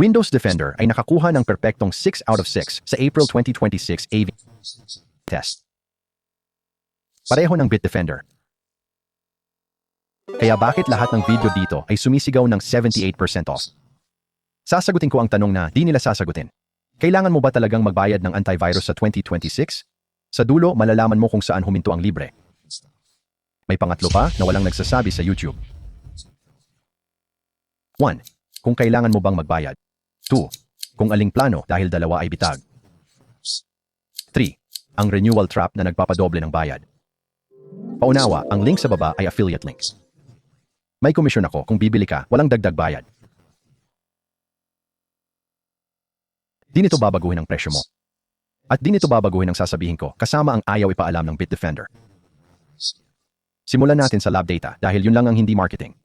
Windows Defender ay nakakuha ng perpektong 6 out of 6 sa April 2026 AV test. Pareho ng Bitdefender. Kaya bakit lahat ng video dito ay sumisigaw ng 78% off? Sasagutin ko ang tanong na di nila sasagutin. Kailangan mo ba talagang magbayad ng antivirus sa 2026? Sa dulo, malalaman mo kung saan huminto ang libre. May pangatlo pa na walang nagsasabi sa YouTube. 1. Kung kailangan mo bang magbayad. 2. Kung aling plano dahil dalawa ay bitag. 3. Ang renewal trap na nagpapadoble ng bayad. Paunawa, ang link sa baba ay affiliate links. May komisyon ako kung bibili ka, walang dagdag bayad. Di nito babaguhin ang presyo mo. At di nito babaguhin ang sasabihin ko kasama ang ayaw ipaalam ng Bitdefender. Simulan natin sa lab data dahil yun lang ang hindi marketing.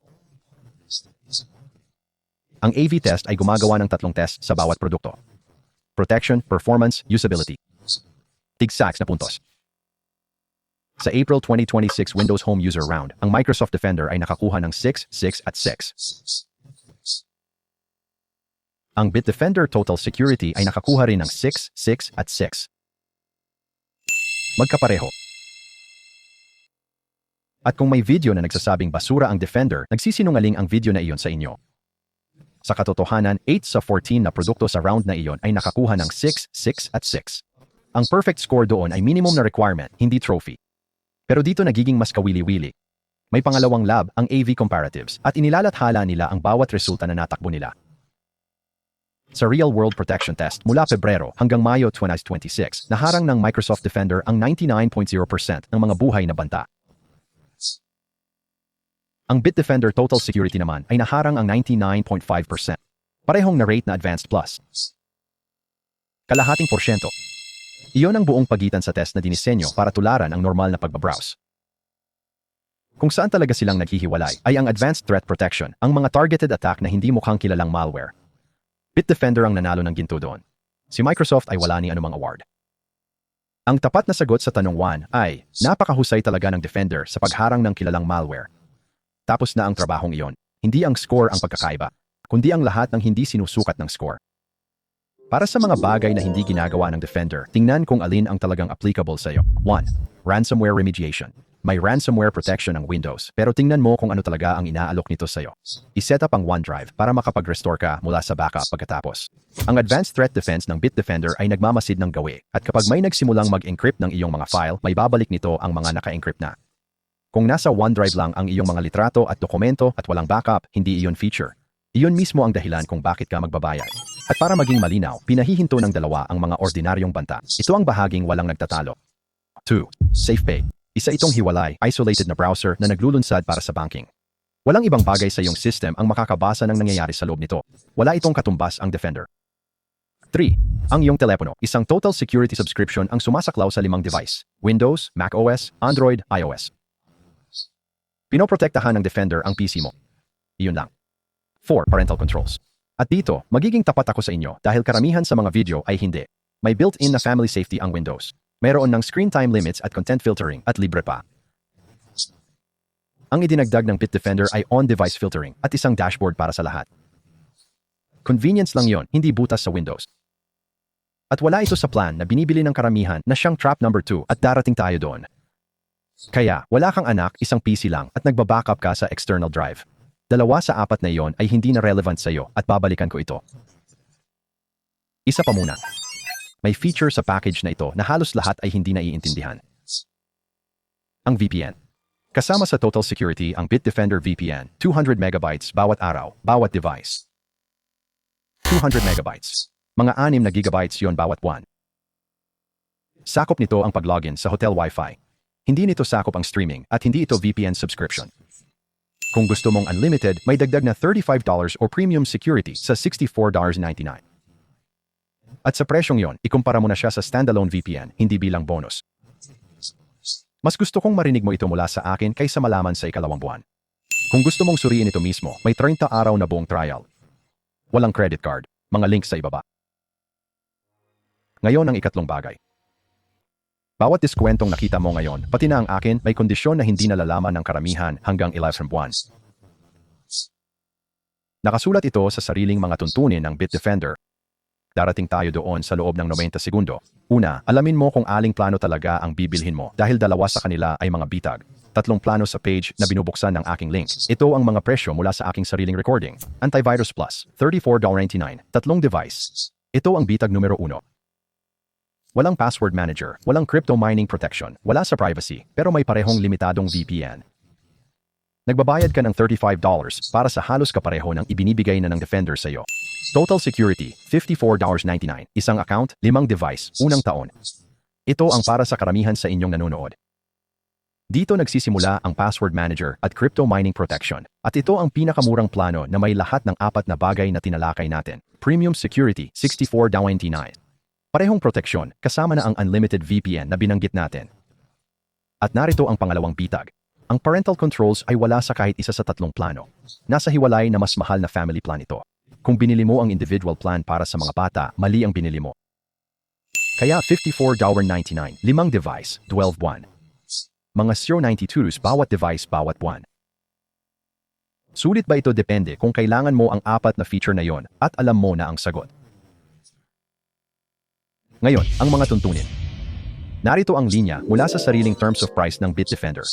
Ang AV test ay gumagawa ng 3 test sa bawat produkto. Protection, performance, usability. Tig-6 na puntos. Sa April 2026 Windows Home User Round, ang Microsoft Defender ay nakakuha ng 6, 6 at 6. Ang Bitdefender Total Security ay nakakuha rin ng 6, 6 at 6. Magkapareho. At kung may video na nagsasabing basura ang Defender, nagsisinungaling ang video na iyon sa inyo. Sa katotohanan, 8 sa 14 na produkto sa round na iyon ay nakakuha ng 6, 6 at 6. Ang perfect score doon ay minimum na requirement, hindi trophy. Pero dito nagiging mas kawili-wili. May pangalawang lab, ang AV Comparatives, at inilalathala nila ang bawat resulta na natakbo nila. Sa Real World Protection Test mula Pebrero hanggang Mayo 2026, naharang ng Microsoft Defender ang 99.0% ng mga buhay na banta. Ang Bitdefender Total Security naman ay naharang ang 99.5%. Parehong na rate na Advanced Plus. Kalahating porsyento. Iyon ang buong pagitan sa test na dinisenyo para tularan ang normal na pagbabrowse. Kung saan talaga silang naghihiwalay ay ang Advanced Threat Protection, ang mga targeted attack na hindi mukhang kilalang malware. Bitdefender ang nanalo ng ginto doon. Si Microsoft ay wala ni anumang award. Ang tapat na sagot sa tanong 1 ay, napakahusay talaga ng Defender sa pagharang ng kilalang malware. Tapos na ang trabahong iyon. Hindi ang score ang pagkakaiba, kundi ang lahat ng hindi sinusukat ng score. Para sa mga bagay na hindi ginagawa ng Defender, tingnan kung alin ang talagang applicable sa iyo. 1. Ransomware remediation. May ransomware protection ang Windows, pero tingnan mo kung ano talaga ang inaalok nito sa iyo. I-set up ang OneDrive para makapag-restore ka mula sa backup pagkatapos. Ang Advanced Threat Defense ng Bitdefender ay nagmamasid ng gawi, at kapag may nagsimulang mag-encrypt ng iyong mga file, may babalik nito ang mga naka-encrypt na. Kung nasa OneDrive lang ang iyong mga litrato at dokumento at walang backup, hindi iyon feature. Iyon mismo ang dahilan kung bakit ka magbabayad. At para maging malinaw, pinahihinto ng dalawa ang mga ordinaryong banta. Ito ang bahaging walang nagtatalo. 2. SafePay. Isa itong hiwalay, isolated na browser na naglulunsad para sa banking. Walang ibang bagay sa iyong system ang makakabasa ng nangyayari sa loob nito. Wala itong katumbas ang Defender. 3. Ang iyong telepono. Isang total security subscription ang sumasaklaw sa 5 device. Windows, macOS, Android, iOS. Pinoprotektahan ng Defender ang PC mo. Iyon lang. 4. Parental controls. At dito, magiging tapat ako sa inyo dahil karamihan sa mga video ay hindi. May built-in na family safety ang Windows. Mayroon ng screen time limits at content filtering at libre pa. Ang idinagdag ng Bitdefender ay on-device filtering at isang dashboard para sa lahat. Convenience lang yon, hindi butas sa Windows. At wala ito sa plan na binibili ng karamihan na siyang trap number 2 at darating tayo doon. Kaya, wala kang anak, isang PC lang at nagbabackup ka sa external drive. 2 sa 4 na iyon ay hindi na relevant sa iyo at babalikan ko ito. Isa pa muna. May feature sa package na ito na halos lahat ay hindi naiintindihan. Ang VPN. Kasama sa Total Security ang Bitdefender VPN, 200 megabytes bawat araw, bawat device. 200 megabytes. Mga 6 na gigabytes yon bawat buwan. Sakop nito ang pag-login sa hotel Wi-Fi. Hindi nito sakop ang streaming at hindi ito VPN subscription. Kung gusto mong unlimited, may dagdag na $35 o premium security sa $64.99. At sa presyong yon, ikumpara mo na siya sa standalone VPN, hindi bilang bonus. Mas gusto kong marinig mo ito mula sa akin kaysa malaman sa ikalawang buwan. Kung gusto mong suriin ito mismo, may 30 araw na buong trial. Walang credit card, mga links sa ibaba. Ngayon ang ikatlong bagay. Bawat diskwentong nakita mo ngayon, pati na ang akin, may kondisyon na hindi nalalaman ng karamihan hanggang 11 buwan. Nakasulat ito sa sariling mga tuntunin ng Bitdefender. Darating tayo doon sa loob ng 90 segundo. Una, alamin mo kung aling plano talaga ang bibilhin mo dahil dalawa sa kanila ay mga bitag. 3 plano sa page na binubuksan ng aking link. Ito ang mga presyo mula sa aking sariling recording. Antivirus Plus, $34.99. 3 device. Ito ang bitag numero 1. Walang password manager, walang crypto mining protection, wala sa privacy, pero may parehong limitadong VPN. Nagbabayad ka ng $35 para sa halos kapareho ng ibinibigay na ng Defender sa iyo. Total security, $54.99. Isang account, 5 device, unang taon. Ito ang para sa karamihan sa inyong nanonood. Dito nagsisimula ang password manager at crypto mining protection. At ito ang pinakamurang plano na may lahat ng 4 na bagay na tinalakay natin. Premium security, $64.99. Parehong proteksyon, kasama na ang unlimited VPN na binanggit natin. At narito ang pangalawang bitag. Ang parental controls ay wala sa kahit isa sa 3 plano. Nasa hiwalay na mas mahal na family plan ito. Kung binili mo ang individual plan para sa mga bata, mali ang binili mo. Kaya $54.99, 5 device, 12 buwan. Mga 092s bawat device bawat buwan. Sulit ba ito? Depende kung kailangan mo ang 4 na feature na yon at alam mo na ang sagot. Ngayon, ang mga tuntunin. Narito ang linya mula sa sariling terms of price ng Bitdefender.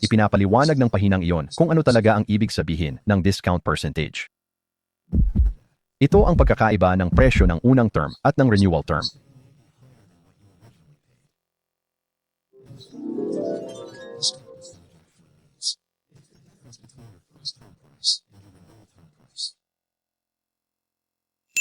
Ipinapaliwanag ng pahinang iyon kung ano talaga ang ibig sabihin ng discount percentage. Ito ang pagkakaiba ng presyo ng unang term at ng renewal term.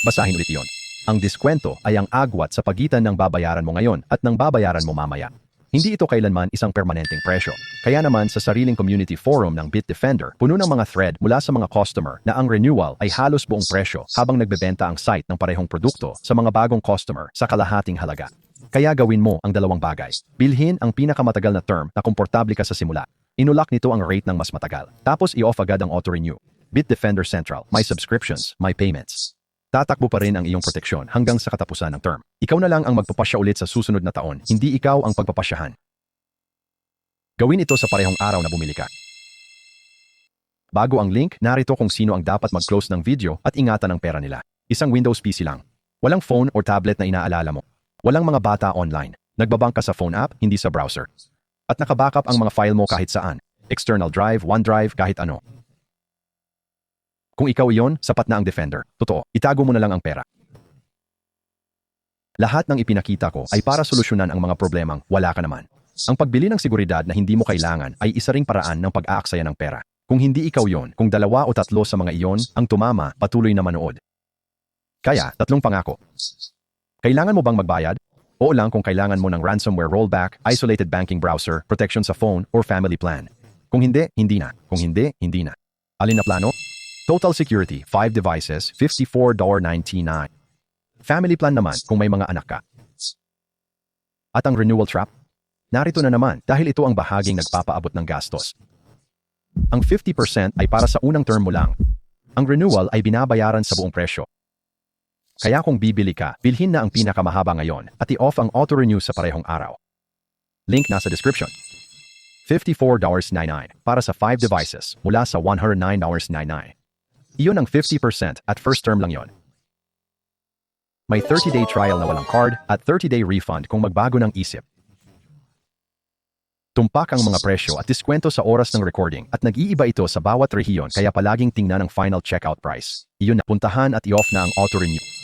Basahin ulit yon. Ang diskwento ay ang agwat sa pagitan ng babayaran mo ngayon at ng babayaran mo mamaya. Hindi ito kailanman isang permanenteng presyo. Kaya naman sa sariling community forum ng Bitdefender, puno ng mga thread mula sa mga customer na ang renewal ay halos buong presyo habang nagbebenta ang site ng parehong produkto sa mga bagong customer sa kalahating halaga. Kaya gawin mo ang dalawang bagay. Bilhin ang pinakamatagal na term na komportable ka sa simula. Inulak nito ang rate ng mas matagal. Tapos i-off agad ang auto-renew. Bitdefender Central, my subscriptions, my payments. Tatakbo pa rin ang iyong proteksyon hanggang sa katapusan ng term. Ikaw na lang ang magpapasya ulit sa susunod na taon, hindi ikaw ang pagpapasyahan. Gawin ito sa parehong araw na bumili ka. Bago ang link, narito kung sino ang dapat mag-close ng video at ingatan ang pera nila. Isang Windows PC lang. Walang phone or tablet na inaalala mo. Walang mga bata online. Nagbabank ka sa phone app, hindi sa browser. At nakabackup ang mga file mo kahit saan. External drive, OneDrive, kahit ano. Kung ikaw iyon, sapat na ang Defender. Totoo, itago mo na lang ang pera. Lahat ng ipinakita ko ay para solusyonan ang mga problemang wala ka naman. Ang pagbili ng seguridad na hindi mo kailangan ay isa ring paraan ng pag-aaksaya ng pera. Kung hindi ikaw yon, kung 2 o 3 sa mga iyon ang tumama, patuloy na manood. Kaya, 3 pangako. Kailangan mo bang magbayad? Oo lang kung kailangan mo ng ransomware rollback, isolated banking browser, protection sa phone, or family plan. Kung hindi, hindi na. Kung hindi, hindi na. Alin na plano? Total security, 5 devices, $54.99. Family plan naman kung may mga anak ka. At ang renewal trap? Narito na naman dahil ito ang bahaging nagpapaabot ng gastos. Ang 50% ay para sa unang term mo lang. Ang renewal ay binabayaran sa buong presyo. Kaya kung bibili ka, bilhin na ang pinakamahaba ngayon at i-off ang auto-renew sa parehong araw. Link nasa description. $54.99 para sa 5 devices mula sa $109.99. Iyon ang 50% at first term lang yon. May 30-day trial na walang card at 30-day refund kung magbago ng isip. Tumpak ang mga presyo at diskwento sa oras ng recording at nag-iiba ito sa bawat rehiyon kaya palaging tingnan ang final checkout price. Iyon na, puntahan at i-off na ang auto-renew.